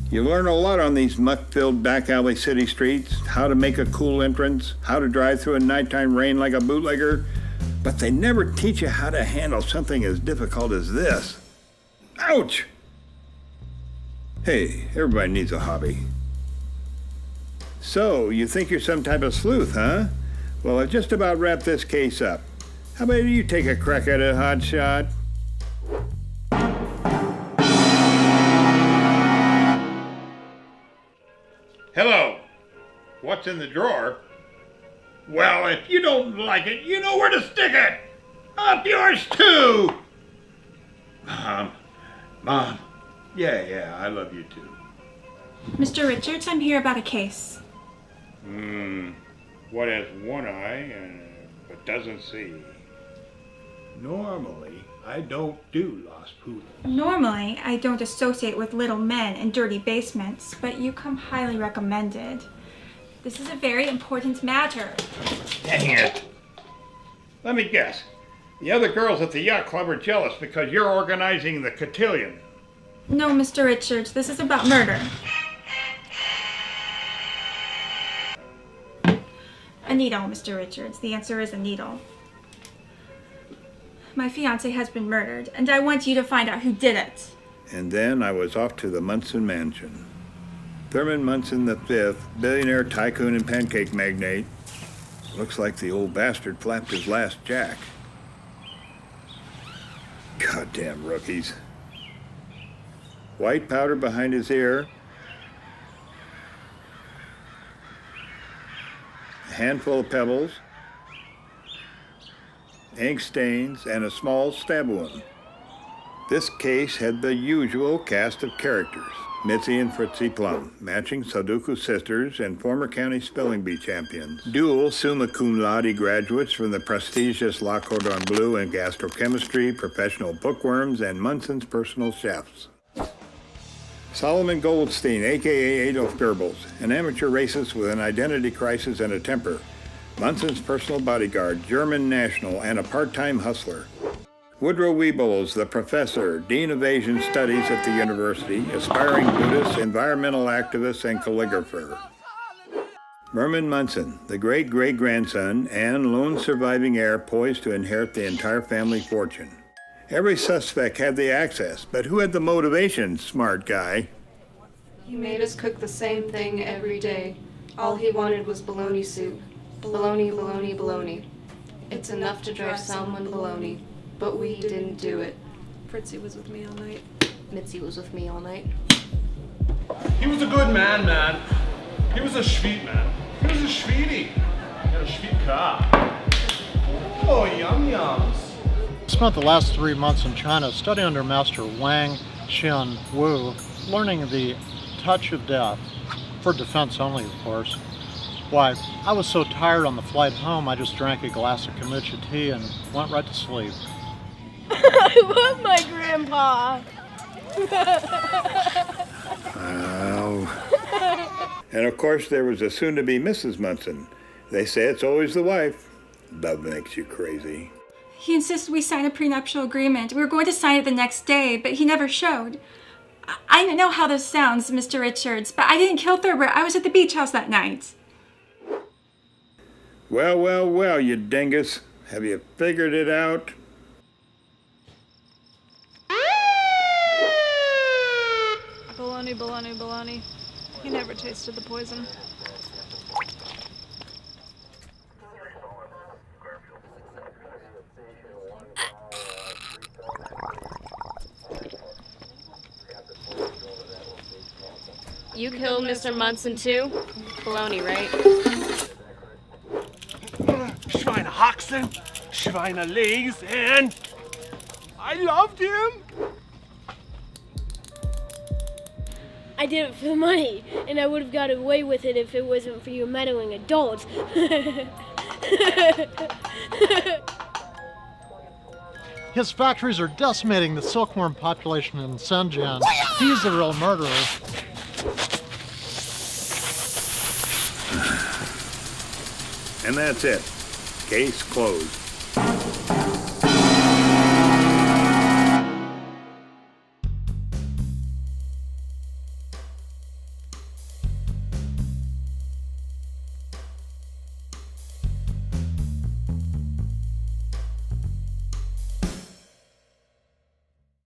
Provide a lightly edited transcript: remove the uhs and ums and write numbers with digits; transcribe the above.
You learn a lot on these muck-filled back alley city streets, how to make a cool entrance, how to drive through a nighttime rain like a bootlegger, but they never teach you how to handle something as difficult as this. Ouch! Hey, everybody needs a hobby. So, you think you're some type of sleuth, huh? Well, I've just about wrapped this case up. How about you take a crack at it, hotshot? Hello. What's in the drawer? Well, if you don't like it, you know where to stick it. Up yours too. Mom. Yeah, I love you too. Mr. Richards, I'm here about a case. What has one eye but doesn't see? Normally, I don't do lost poodles. Normally, I don't associate with little men and dirty basements, but you come highly recommended. This is a very important matter. Dang it. Let me guess. The other girls at the yacht club are jealous because you're organizing the cotillion. No, Mr. Richards, this is about murder. A needle, Mr. Richards. The answer is a needle. My fiancé has been murdered, and I want you to find out who did it. And then I was off to the Munson mansion. Thurman Munson V, billionaire tycoon and pancake magnate. Looks like the old bastard flapped his last jack. Goddamn rookies. White powder behind his ear. A handful of pebbles. Ink stains, and a small stab wound. This case had the usual cast of characters. Mitzi and Fritzy Plum, matching Sudoku sisters and former county spelling bee champions. Dual summa cum laude graduates from the prestigious La Cordon Bleu in gastrochemistry, professional bookworms, and Munson's personal chefs. Solomon Goldstein, a.k.a. Adolf Goebbels, an amateur racist with an identity crisis and a temper. Munson's personal bodyguard, German national, and a part-time hustler. Woodrow Wiebols, the professor, dean of Asian studies at the university, aspiring Buddhist, environmental activist, and calligrapher. Merman Munson, the great-great-grandson and lone surviving heir poised to inherit the entire family fortune. Every suspect had the access, but who had the motivation, smart guy? He made us cook the same thing every day. All he wanted was bologna soup. Bologna, bologna, bologna. It's enough to drive someone bologna, but we didn't do it. Fritzy was with me all night. Mitzi was with me all night. He was a good man. He was a sweet man. He was a sweetie. He had a sweet car. Oh, yum yums. Spent the last 3 months in China studying under Master Wang Xian Wu, learning the touch of death, for defense only, of course. Why, I was so tired on the flight home, I just drank a glass of kombucha tea and went right to sleep. I love my grandpa. And of course there was a soon-to-be Mrs. Munson. They say it's always the wife. Love makes you crazy. He insisted we sign a prenuptial agreement. We were going to sign it the next day, but he never showed. I know how this sounds, Mr. Richards, but I didn't kill Thurber. I was at the beach house that night. Well, you dingus. Have you figured it out? Bologna, bologna, bologna. He never tasted the poison. You killed Mr. Munson too? Bologna, right? Schweinehaxen, Schweinelesen. I loved him. I did it for the money, and I would have got away with it if it wasn't for you meddling adults. His factories are decimating the silkworm population in Shenzhen. He's the real murderer. And that's it. Case closed.